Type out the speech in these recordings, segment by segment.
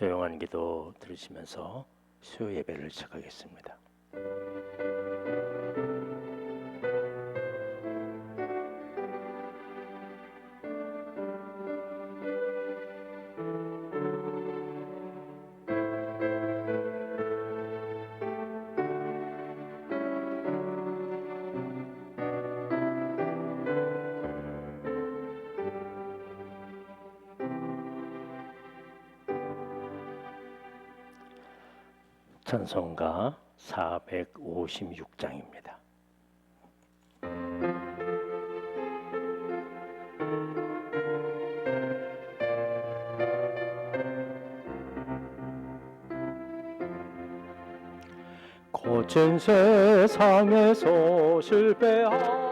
조용한 기도 들으시면서 수요 예배를 시작하겠습니다. 찬송가 456장입니다. 거친 세상에서 실패하거든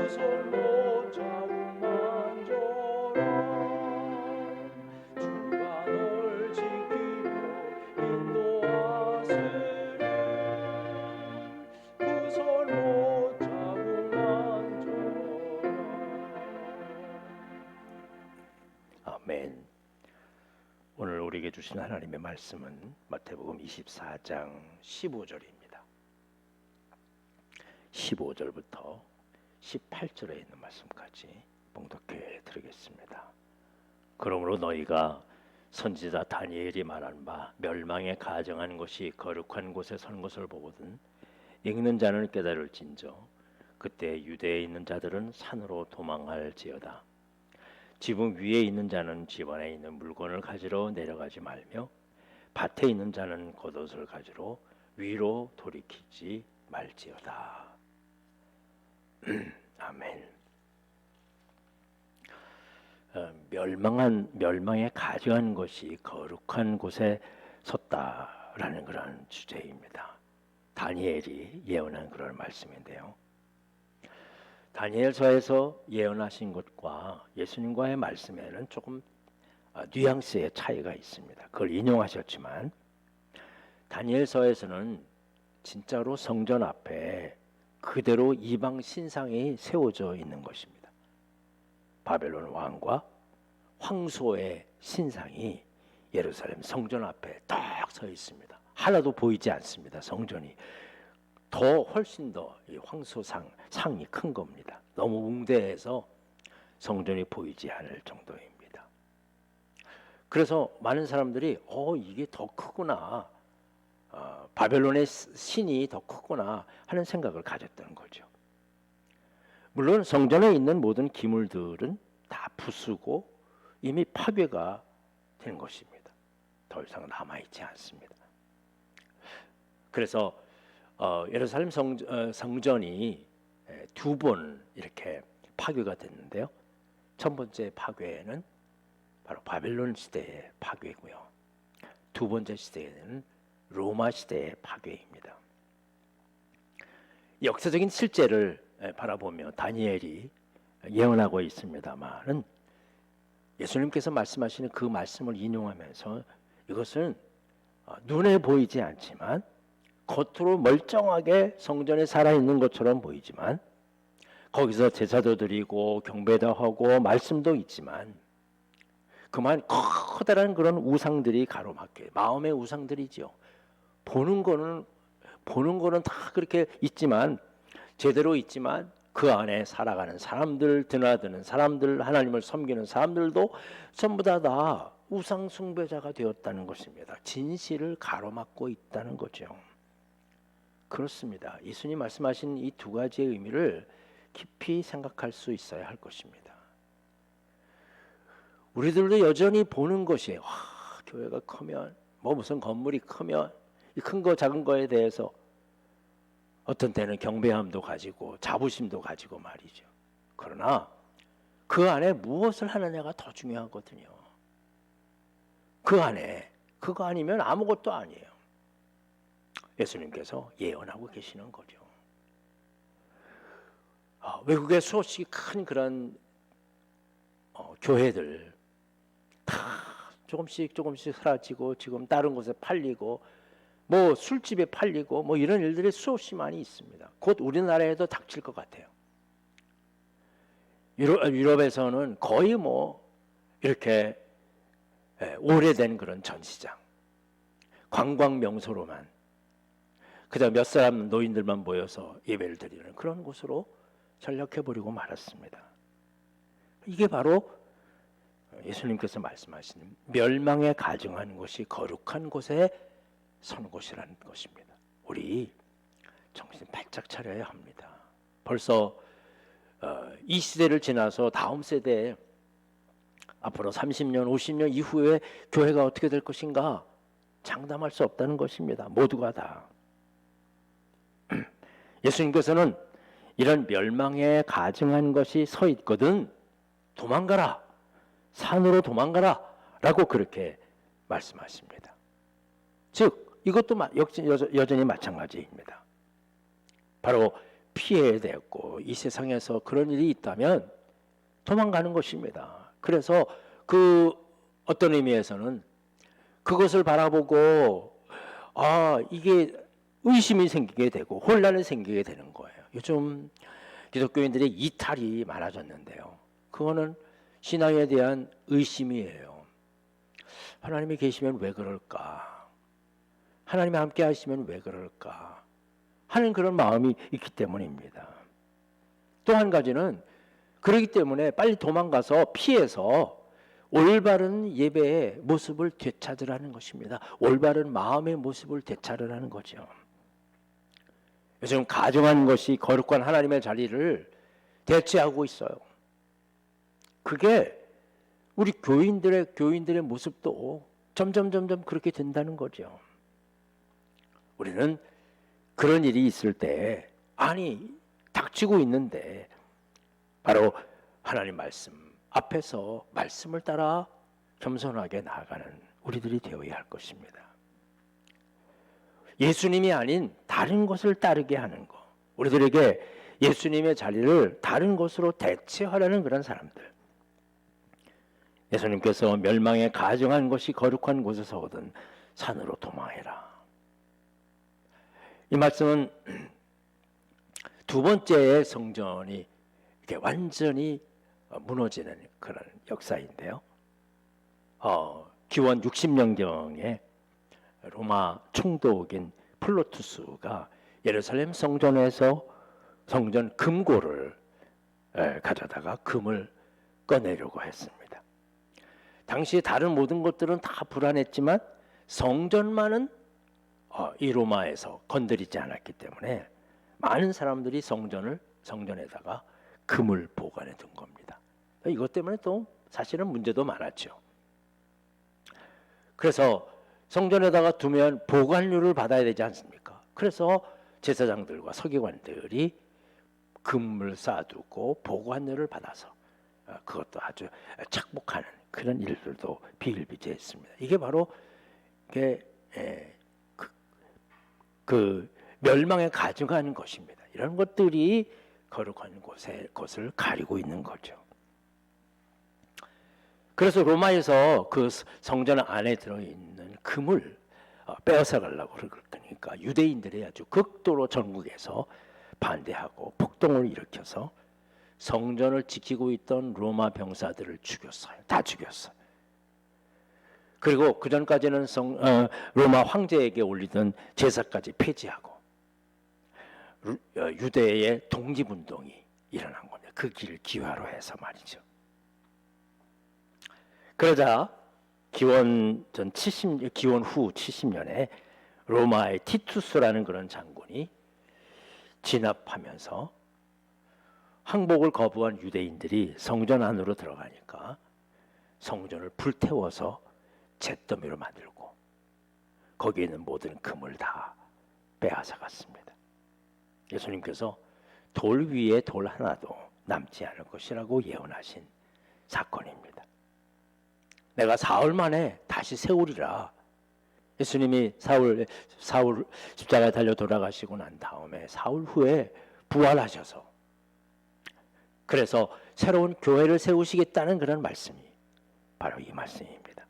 웃을 못 자국만 놀아 고대해라 아멘. 오늘 우리에게 주신 하나님의 말씀은 마태복음 24장 15절입니다. 15절부터 18절에 있는 말씀까지 봉독해 드리겠습니다. 그러므로 너희가 선지자 다니엘이 말한 바 멸망에 가정한 것이 거룩한 곳에 선 것을 보거든 읽는 자는 깨달을진저 그때 유대에 있는 자들은 산으로 도망할지어다. 지붕 위에 있는 자는 집 안에 있는 물건을 가지러 내려가지 말며 밭에 있는 자는 겉옷을 가지러 위로 돌이키지 말지어다. 아멘. 멸망에 가져간 것이 거룩한 곳에 섰다라는 그런 주제입니다. 다니엘이 예언한 그런 말씀인데요. 다니엘서에서 예언하신 것과 예수님과의 말씀에는 조금 뉘앙스의 차이가 있습니다. 그걸 인용하셨지만 다니엘서에서는 진짜로 성전 앞에 그대로 이방 신상이 세워져 있는 것입니다. 바벨론 왕과 황소의 신상이 예루살렘 성전 앞에 딱 서 있습니다. 하나도 보이지 않습니다. 성전이 더 훨씬 더 이 상이 큰 겁니다. 너무 웅대해서 성전이 보이지 않을 정도입니다. 그래서 많은 사람들이 이게 더 크구나, 바벨론의 신이 더 크구나 하는 생각을 가졌던 거죠. 물론 성전에 있는 모든 기물들은 다 부수고 이미 파괴가 된 것입니다. 더 이상 남아있지 않습니다. 그래서 예루살렘 성전이 두 번 이렇게 파괴가 됐는데요. 첫 번째 파괴는 바로 바벨론 시대의 파괴고요. 두 번째 시대에는 로마 시대의 파괴입니다. 역사적인 실제를 바라보며 다니엘이 예언하고 있습니다만은 예수님께서 말씀하시는 그 말씀을 인용하면서 이것은 눈에 보이지 않지만 겉으로 멀쩡하게 성전에 살아있는 것처럼 보이지만 거기서 제사도 드리고 경배도 하고 말씀도 있지만 그만 커다란 그런 우상들이 가로막혀 마음의 우상들이죠. 보는 거는 다 그렇게 있지만 제대로 있지만 그 안에 살아가는 사람들, 드나드는 사람들, 하나님을 섬기는 사람들도 전부 다 우상 숭배자가 되었다는 것입니다. 진실을 가로막고 있다는 거죠. 그렇습니다. 예수님 말씀하신 이 두 가지의 의미를 깊이 생각할 수 있어야 할 것입니다. 우리들도 여전히 보는 것이 교회가 크면 무슨 건물이 크면 이 큰 거 작은 거에 대해서 어떤 때는 경배함도 가지고 자부심도 가지고 말이죠. 그러나 그 안에 무엇을 하느냐가 더 중요하거든요. 그 안에 그거 아니면 아무것도 아니에요. 예수님께서 예언하고 계시는 거죠. 외국의 수없이 큰 그런 교회들 다 조금씩 사라지고 지금 다른 곳에 팔리고 술집에 팔리고 이런 일들이 수없이 많이 있습니다. 곧 우리나라에도 닥칠 것 같아요. 유럽에서는 거의 이렇게 오래된 그런 전시장, 관광 명소로만 그저 몇 사람 노인들만 모여서 예배를 드리는 그런 곳으로 전락해버리고 말았습니다. 이게 바로 예수님께서 말씀하시는 멸망에 가증하는 것이 거룩한 곳에 서는 곳이라는 것입니다. 우리 정신 바짝 차려야 합니다. 벌써 이 시대를 지나서 다음 세대에 앞으로 30년, 50년 이후에 교회가 어떻게 될 것인가 장담할 수 없다는 것입니다. 모두가 다. 예수님께서는 이런 멸망에 가증한 것이 서 있거든 도망가라, 산으로 도망가라 라고 그렇게 말씀하십니다. 즉 이것도 여전히 마찬가지입니다. 바로 피해야 되었고 이 세상에서 그런 일이 있다면 도망가는 것입니다. 그래서 어떤 의미에서는 그것을 바라보고 이게 의심이 생기게 되고 혼란이 생기게 되는 거예요. 요즘 기독교인들의 이탈이 많아졌는데요. 그거는 신앙에 대한 의심이에요. 하나님이 계시면 왜 그럴까? 하나님이 함께 하시면 왜 그럴까? 하는 그런 마음이 있기 때문입니다. 또 한 가지는 그렇기 때문에 빨리 도망가서 피해서 올바른 예배의 모습을 되찾으라는 것입니다. 올바른 마음의 모습을 되찾으라는 거죠. 요즘 가증한 것이 거룩한 하나님의 자리를 대체하고 있어요. 그게 우리 교인들의 모습도 점점 그렇게 된다는 거죠. 우리는 그런 일이 있을 때 닥치고 있는데 바로 하나님 말씀 앞에서 말씀을 따라 겸손하게 나아가는 우리들이 되어야 할 것입니다. 예수님이 아닌 다른 것을 따르게 하는 것, 우리들에게 예수님의 자리를 다른 것으로 대체하려는 그런 사람들. 예수님께서 멸망에 가증한 것이 거룩한 곳에서 오든 산으로 도망해라. 이 말씀은 두 번째 성전이 이렇게 완전히 무너지는 그런 역사인데요. 기원 60년경에 로마 총독인 플로투스가 예루살렘 성전에서 성전 금고를 가져다가 금을 꺼내려고 했습니다. 당시 다른 모든 것들은 다 불안했지만 성전만은 이 로마에서 건드리지 않았기 때문에 많은 사람들이 성전에다가 금을 보관해 둔 겁니다. 이것 때문에 또 사실은 문제도 많았죠. 그래서 성전에다가 두면 보관료를 받아야 되지 않습니까? 그래서 제사장들과 서기관들이 금을 쌓아두고 보관료를 받아서 그것도 아주 착복하는 그런 일들도 비일비재했습니다. 이게 바로 그 멸망에 가증하는 것입니다. 이런 것들이 거룩한 것을 가리고 있는 거죠. 그래서 로마에서 그 성전 안에 들어있는 금을 빼앗아 가려고 그러니까 유대인들이 아주 극도로 전국에서 반대하고 폭동을 일으켜서 성전을 지키고 있던 로마 병사들을 죽였어요. 다 죽였어요. 그리고 그 전까지는 로마 황제에게 올리던 제사까지 폐지하고 유대의 독립운동이 일어난 겁니다. 그 길을 기화로 해서 말이죠. 그러자 기원 후 70년에 로마의 티투스라는 그런 장군이 진압하면서 항복을 거부한 유대인들이 성전 안으로 들어가니까 성전을 불태워서 잿더미로 만들고 거기에 있는 모든 금을 다 빼앗아 갔습니다. 예수님께서 돌 위에 돌 하나도 남지 않을 것이라고 예언하신 사건입니다. 내가 사흘 만에 다시 세우리라. 예수님이 사울 십자가에 달려 돌아가시고 난 다음에 사흘 후에 부활하셔서 그래서 새로운 교회를 세우시겠다는 그런 말씀이 바로 이 말씀입니다.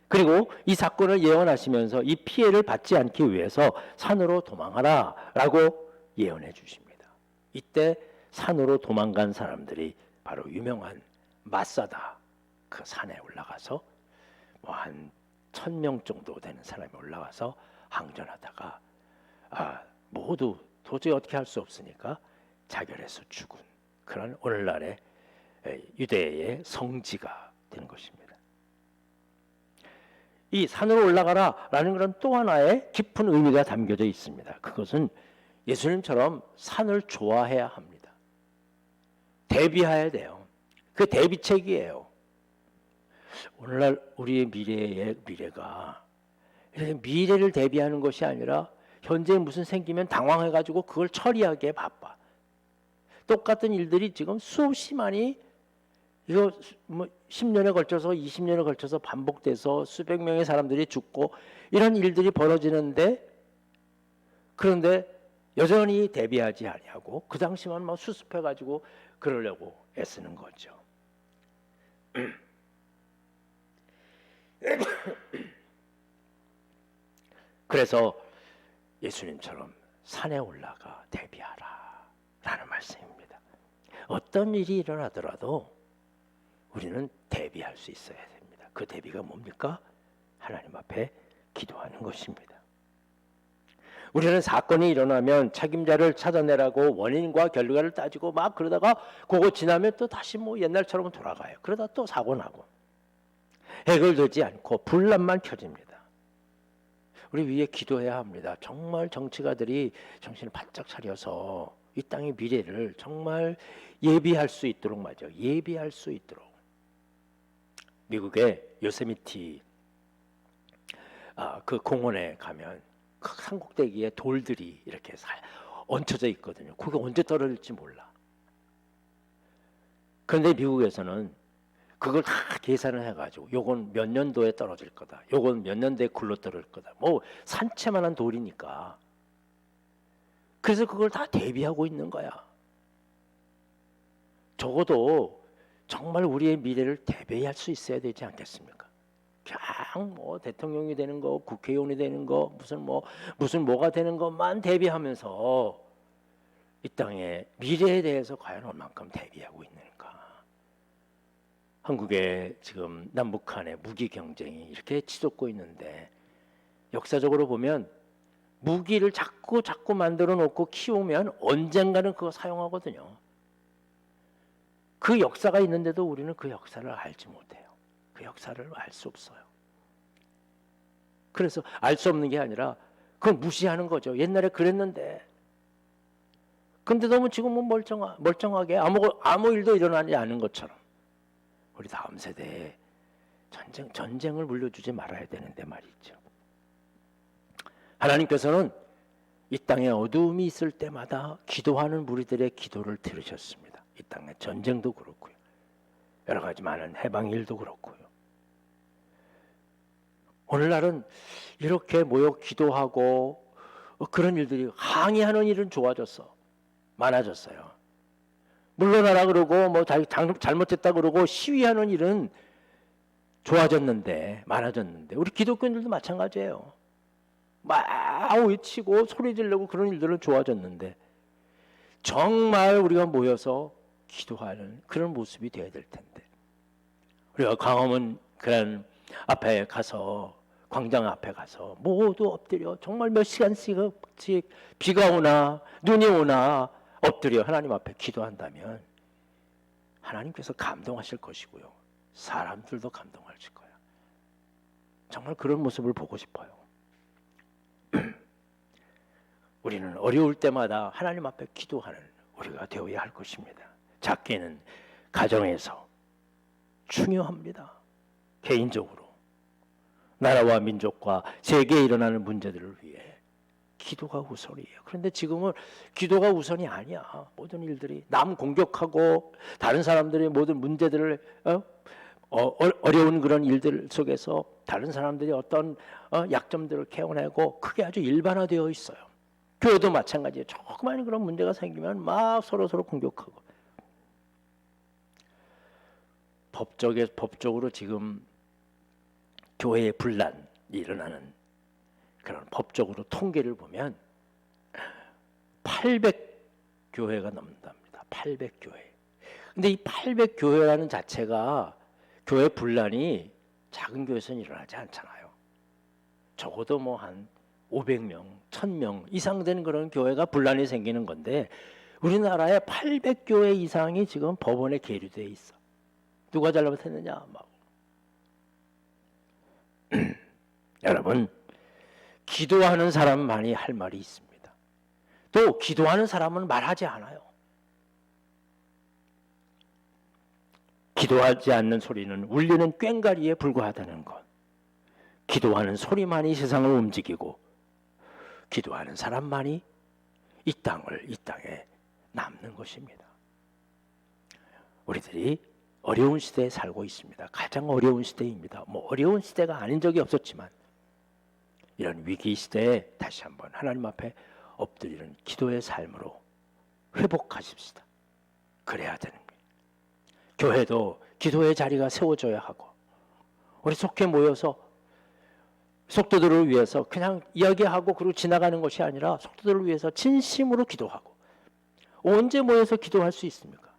그리고 이 사건을 예언하시면서 이 피해를 받지 않기 위해서 산으로 도망하라 라고 예언해 주십니다. 이때 산으로 도망간 사람들이 바로 유명한 마사다 그 산에 올라가서 한 1000명 정도 되는 사람이 올라와서 항전하다가 모두 도저히 어떻게 할 수 없으니까 자결해서 죽은 그런 오늘날의 유대의 성지가 된 것입니다. 이 산으로 올라가라라는 그런 또 하나의 깊은 의미가 담겨져 있습니다. 그것은 예수님처럼 산을 좋아해야 합니다. 대비해야 돼요. 그 대비책이에요. 오늘날 우리의 미래가 미래를 대비하는 것이 아니라 현재 무슨 생기면 당황해가지고 그걸 처리하기에 바빠. 똑같은 일들이 지금 수없이 많이 이거 10년에 걸쳐서 20년에 걸쳐서 반복돼서 수백 명의 사람들이 죽고 이런 일들이 벌어지는데 그런데 여전히 대비하지 아니하고 그 당시만 막 수습해가지고 그러려고 애쓰는 거죠. 그래서 예수님처럼 산에 올라가 대비하라 라는 말씀입니다. 어떤 일이 일어나더라도 우리는 대비할 수 있어야 됩니다. 그 대비가 뭡니까? 하나님 앞에 기도하는 것입니다. 우리는 사건이 일어나면 책임자를 찾아내라고 원인과 결과를 따지고 막 그러다가 그거 지나면 또 다시 옛날처럼 돌아가요. 그러다 또 사고 나고 해결되지 않고 분란만 켜집니다. 우리 위에 기도해야 합니다. 정말 정치가들이 정신을 바짝 차려서 이 땅의 미래를 정말 예비할 수 있도록 말이죠. 예비할 수 있도록. 미국의 요세미티 그 공원에 가면 그 산꼭대기에 돌들이 이렇게 얹혀져 있거든요. 그게 언제 떨어질지 몰라. 그런데 미국에서는 그걸 다 계산을 해가지고 요건 몇 년도에 떨어질 거다. 요건 몇 년도에 굴러 떨어질 거다. 산채만한 돌이니까. 그래서 그걸 다 대비하고 있는 거야. 적어도 정말 우리의 미래를 대비할 수 있어야 되지 않겠습니까? 그냥 대통령이 되는 거, 국회의원이 되는 거, 무슨 뭐가 되는 것만 대비하면서 이 땅의 미래에 대해서 과연 얼만큼 대비하고 있는가? 한국의 지금 남북 간의 무기 경쟁이 이렇게 치솟고 있는데 역사적으로 보면 무기를 자꾸 만들어 놓고 키우면 언젠가는 그거 사용하거든요. 그 역사가 있는데도 우리는 그 역사를 알지 못해요. 그 역사를 알 수 없어요. 그래서 알 수 없는 게 아니라 그걸 무시하는 거죠. 옛날에 그랬는데. 근데 너무 지금은 멀쩡하게 아무 일도 일어나지 않은 것처럼 우리 다음 세대에 전쟁을 물려주지 말아야 되는데 말이죠. 하나님께서는 이 땅에 어두움이 있을 때마다 기도하는 무리들의 기도를 들으셨습니다. 이 땅의 전쟁도 그렇고요. 여러 가지 많은 해방일도 그렇고요. 오늘날은 이렇게 모여 기도하고 그런 일들이 항의하는 일은 좋아졌어. 많아졌어요. 물러나라 그러고 뭐 잘못했다 그러고 시위하는 일은 좋아졌는데 많아졌는데 우리 기독교인들도 마찬가지예요. 막 외치고 소리 지르고 그런 일들은 좋아졌는데 정말 우리가 모여서 기도하는 그런 모습이 되어야 될 텐데 우리가 광화문 그런 앞에 가서 광장 앞에 가서 모두 엎드려 정말 몇 시간씩 비가 오나 눈이 오나 엎드려 하나님 앞에 기도한다면 하나님께서 감동하실 것이고요. 사람들도 감동하실 거예요. 정말 그런 모습을 보고 싶어요. 우리는 어려울 때마다 하나님 앞에 기도하는 우리가 되어야 할 것입니다. 작게는 가정에서 중요합니다. 개인적으로 나라와 민족과 세계에 일어나는 문제들을 위해 기도가 우선이에요. 그런데 지금은 기도가 우선이 아니야. 모든 일들이 남 공격하고 다른 사람들의 모든 문제들을 어려운 그런 일들 속에서 다른 사람들이 어떤 약점들을 캐어내고 그게 아주 일반화되어 있어요. 교회도 마찬가지예요. 조그만 그런 문제가 생기면 막 서로 공격하고 법적으로 지금 교회의 분란이 일어나는 그런 법적으로 통계를 보면 800교회가 넘는답니다. 800교회. 근데 이 800교회라는 자체가 교회 분란이 작은 교회에서는 일어나지 않잖아요. 적어도 뭐 한 500명, 1000명 이상 되는 그런 교회가 분란이 생기는 건데 우리나라에 800교회 이상이 지금 법원에 계류되어 있어. 누가 잘못했느냐? 막. 여러분, 기도하는 사람만이 할 말이 있습니다. 또 기도하는 사람은 말하지 않아요. 기도하지 않는 소리는 울리는 꽹과리에 불과하다는 것. 기도하는 소리만이 세상을 움직이고 기도하는 사람만이 이 땅에 남는 것입니다. 우리들이 어려운 시대에 살고 있습니다. 가장 어려운 시대입니다. 뭐 어려운 시대가 아닌 적이 없었지만 이런 위기 시대에 다시 한번 하나님 앞에 엎드리는 기도의 삶으로 회복하십시다. 그래야 되는 거예요. 교회도 기도의 자리가 세워져야 하고 우리 속해 모여서 속도들을 위해서 그냥 이야기하고 그리고 지나가는 것이 아니라 속도들을 위해서 진심으로 기도하고 언제 모여서 기도할 수 있습니까?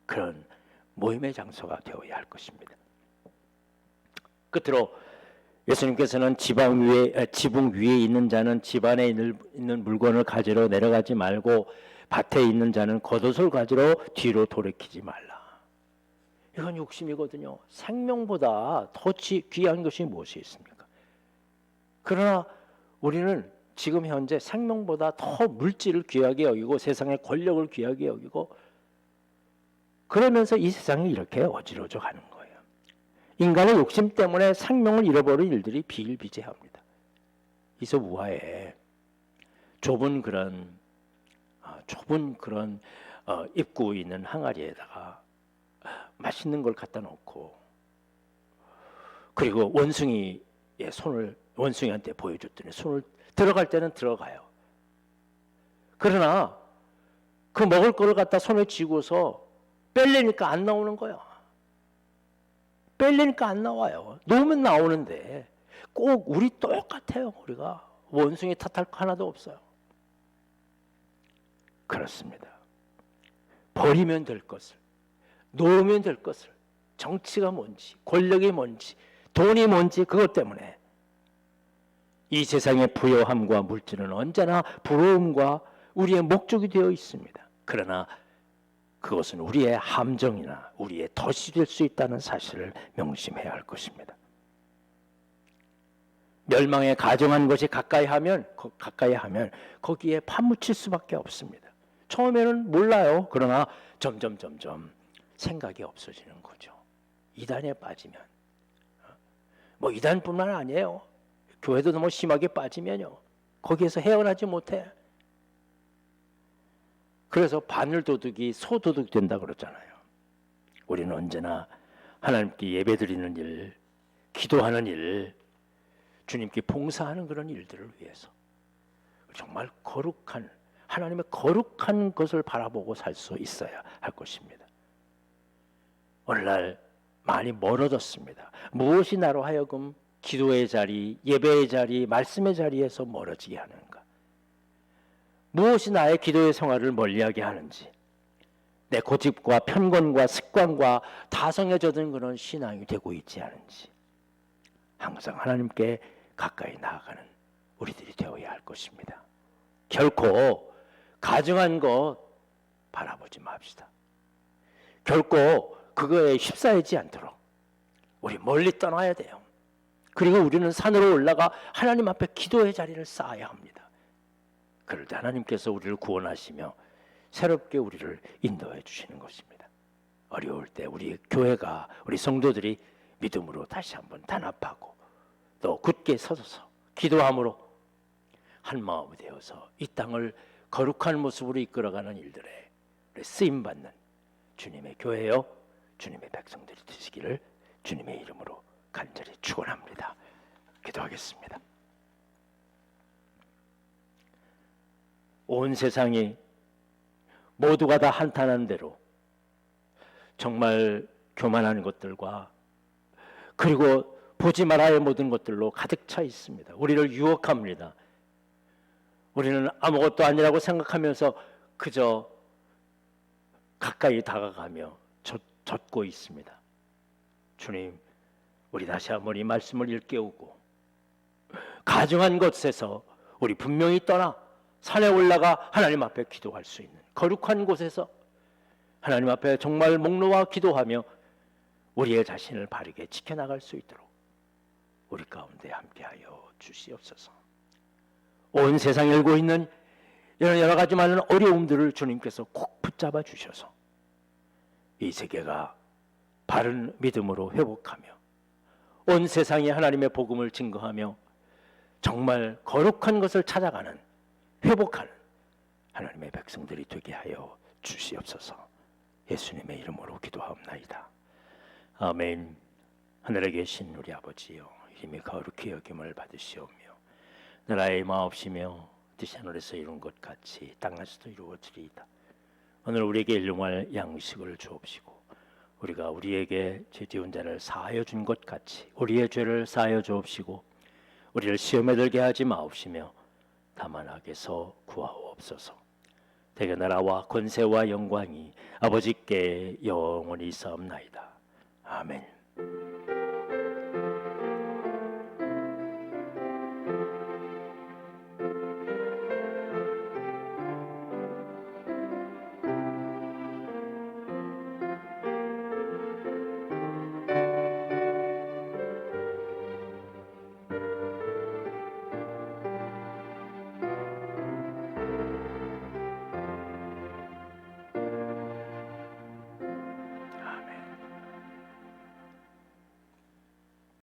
그런 모임의 장소가 되어야 할 것입니다. 끝으로 예수님께서는 지붕 위에 있는 자는 집 안에 있는 물건을 가지러 내려가지 말고 밭에 있는 자는 겉옷을 가지러 뒤로 돌이키지 말라. 이건 욕심이거든요. 생명보다 더 귀한 것이 무엇이 있습니까? 그러나 우리는 지금 현재 생명보다 더 물질을 귀하게 여기고 세상의 권력을 귀하게 여기고 그러면서 이 세상이 이렇게 어지러져 가는 거예요. 인간의 욕심 때문에 생명을 잃어버린 일들이 비일비재합니다. 이소우화에 좁은 그런 입구 있는 항아리에다가 맛있는 걸 갖다 놓고 그리고 원숭이한테 보여줬더니 손을 들어갈 때는 들어가요. 그러나 그 먹을 거를 갖다 손에 쥐고서 뺄래니까 안 나오는 거야. 뺄래니까 안 나와요. 놓으면 나오는데 꼭 우리 똑같아요. 우리가 원숭이 탓할 거 하나도 없어요. 그렇습니다. 버리면 될 것을, 놓으면 될 것을, 정치가 뭔지, 권력이 뭔지, 돈이 뭔지 그것 때문에 이 세상의 부요함과 물질은 언제나 부러움과 우리의 목적이 되어 있습니다. 그러나 그것은 우리의 함정이나 우리의 덫이 될 수 있다는 사실을 명심해야 할 것입니다. 멸망에 가정한 것이 가까이 하면 거기에 파묻힐 수밖에 없습니다. 처음에는 몰라요. 그러나 점점 생각이 없어지는 거죠. 이단에 빠지면, 뭐 이단뿐만 아니에요. 교회도 너무 심하게 빠지면요, 거기에서 헤어나지 못해. 그래서 바늘도둑이 소도둑 된다 그러잖아요. 우리는 언제나 하나님께 예배드리는 일, 기도하는 일, 주님께 봉사하는 그런 일들을 위해서 정말 거룩한, 하나님의 거룩한 것을 바라보고 살 수 있어야 할 것입니다. 오늘날 많이 멀어졌습니다. 무엇이 나로 하여금 기도의 자리, 예배의 자리, 말씀의 자리에서 멀어지게 하는가? 무엇이 나의 기도의 생활을 멀리하게 하는지, 내 고집과 편견과 습관과 다성에 젖은 그런 신앙이 되고 있지 않은지, 항상 하나님께 가까이 나아가는 우리들이 되어야 할 것입니다. 결코 가증한 것 바라보지 맙시다. 결코 그거에 휩싸이지 않도록 우리 멀리 떠나야 돼요. 그리고 우리는 산으로 올라가 하나님 앞에 기도의 자리를 쌓아야 합니다. 그럴 때 하나님께서 우리를 구원하시며 새롭게 우리를 인도해 주시는 것입니다. 어려울 때 우리 교회가, 우리 성도들이 믿음으로 다시 한번 단합하고 또 굳게 서서 기도함으로 한 마음이 되어서 이 땅을 거룩한 모습으로 이끌어가는 일들에 쓰임받는 주님의 교회요, 주님의 백성들이 되시기를 주님의 이름으로 간절히 축원합니다. 기도하겠습니다. 온 세상이 모두가 다 한탄한 대로 정말 교만한 것들과 그리고 보지 말아야 할 모든 것들로 가득 차 있습니다. 우리를 유혹합니다. 우리는 아무것도 아니라고 생각하면서 그저 가까이 다가가며 젖고 있습니다. 주님, 우리 다시 한번 이 말씀을 일깨우고 가증한 것에서 우리 분명히 떠나 산에 올라가 하나님 앞에 기도할 수 있는 거룩한 곳에서 하나님 앞에 정말 목 놓아 기도하며 우리의 자신을 바르게 지켜나갈 수 있도록 우리 가운데 함께하여 주시옵소서. 온 세상에 일고 있는 이런 여러 가지 많은 어려움들을 주님께서 꼭 붙잡아 주셔서 이 세계가 바른 믿음으로 회복하며 온 세상에 하나님의 복음을 증거하며 정말 거룩한 것을 찾아가는, 회복하는 하나님의 백성들이 되게 하여 주시옵소서. 예수님의 이름으로 기도하옵나이다. 아멘. 하늘에 계신 우리 아버지여, 이름이 거룩히 여김을 받으시오며 나라의 마옵시며 뜻이 하늘에서 이룬 것 같이 땅에서도 이루어지리이다. 오늘 우리에게 일용할 양식을 주옵시고 우리가 우리에게 죄 지은 자를 사하여 준 것 같이 우리의 죄를 사하여 주옵시고 우리를 시험에 들게 하지 마옵시며 다만 악에서 구하옵소서. 대개 나라와 권세와 영광이 아버지께 영원히 있사옵나이다. 아멘.